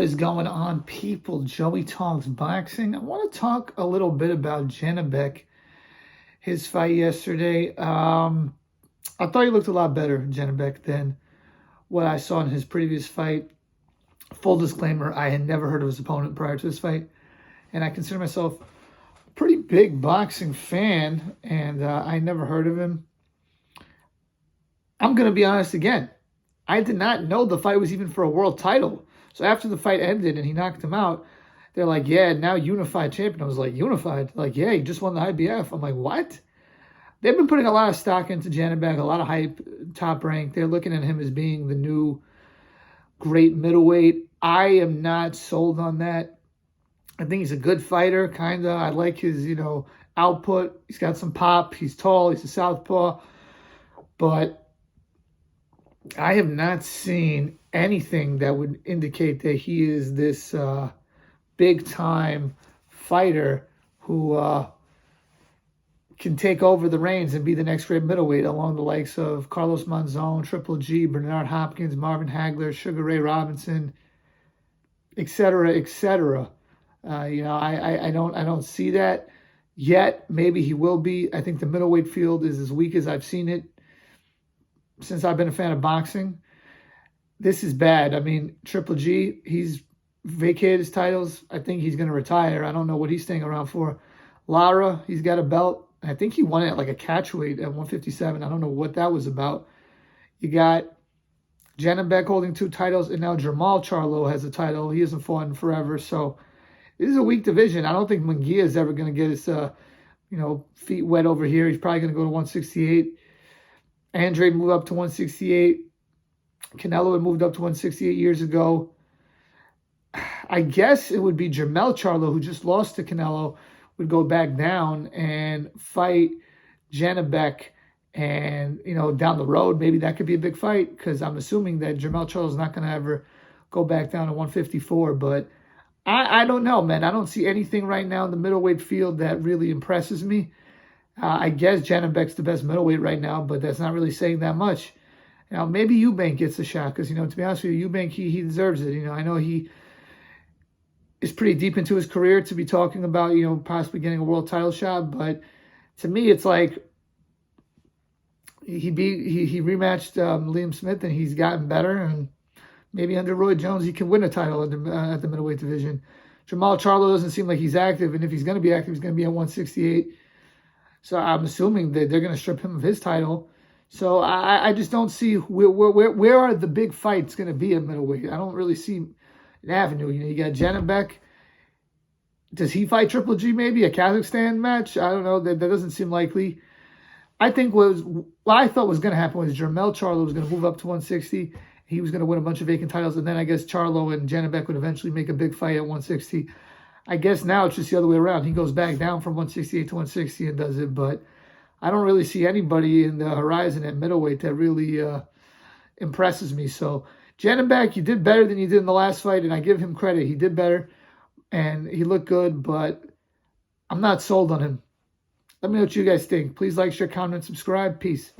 Is going on, people? Joey Talks Boxing. I want to talk a little bit about Janibek, his fight yesterday. I thought he looked a lot better, Janibek, than what I saw in his previous fight. Full disclaimer, I had never heard of his opponent prior to this fight, and I consider myself a pretty big boxing fan, and I never heard of him. I'm going to be honest again. I did not know the fight was even for a world title. So after the fight ended and he knocked him out, they're like, yeah, now unified champion. I was like, unified? Like, yeah, he just won the IBF. I'm like, what? They've been putting a lot of stock into Janibek, a lot of hype, top rank. They're looking at him as being the new great middleweight. I am not sold on that. I think he's a good fighter, kind of. I like his, output. He's got some pop. He's tall. He's a southpaw. But I have not seen anything that would indicate that he is this big-time fighter who can take over the reins and be the next great middleweight along the likes of Carlos Monzon, Triple G, Bernard Hopkins, Marvin Hagler, Sugar Ray Robinson, etc., etc. I don't see that yet. Maybe he will be. I think the middleweight field is as weak as I've seen it since I've been a fan of boxing. This is bad. I mean, Triple G, he's vacated his titles. I think he's going to retire. I don't know what he's staying around for. Lara, he's got a belt. I think he won it at like a catchweight at 157. I don't know what that was about. You got Janibek holding 2 titles, and now Jermall Charlo has a title. He hasn't fought in forever. So this is a weak division. I don't think Munguia is ever going to get his feet wet over here. He's probably going to go to 168. Andre moved up to 168. Canelo had moved up to 168 years ago. I guess it would be Jermell Charlo, who just lost to Canelo, would go back down and fight Janibek. And, down the road, maybe that could be a big fight, because I'm assuming that Jermell Charlo is not going to ever go back down to 154. But I don't know, man. I don't see anything right now in the middleweight field that really impresses me. I guess Janibek's the best middleweight right now, but that's not really saying that much. Now, maybe Eubank gets a shot, because, to be honest with you, Eubank, he deserves it. I know he is pretty deep into his career to be talking about, possibly getting a world title shot. But to me, it's like he rematched Liam Smith, and he's gotten better. And maybe under Roy Jones, he can win a title at the middleweight division. Jermall Charlo doesn't seem like he's active, and if he's going to be active, he's going to be at 168. So I'm assuming that they're going to strip him of his title. So I just don't see where are the big fights going to be at middleweight. I don't really see an avenue. You got Janibek. Does he fight Triple G maybe? A Kazakhstan match? I don't know. That doesn't seem likely. I think what I thought was going to happen was Jermell Charlo was going to move up to 160. He was going to win a bunch of vacant titles. And then I guess Charlo and Janibek would eventually make a big fight at 160. I guess now it's just the other way around. He goes back down from 168 to 160 and does it. But I don't really see anybody in the horizon at middleweight that really impresses me. So Janibek, you did better than you did in the last fight, and I give him credit. He did better, and he looked good, but I'm not sold on him. Let me know what you guys think. Please like, share, comment, subscribe. Peace.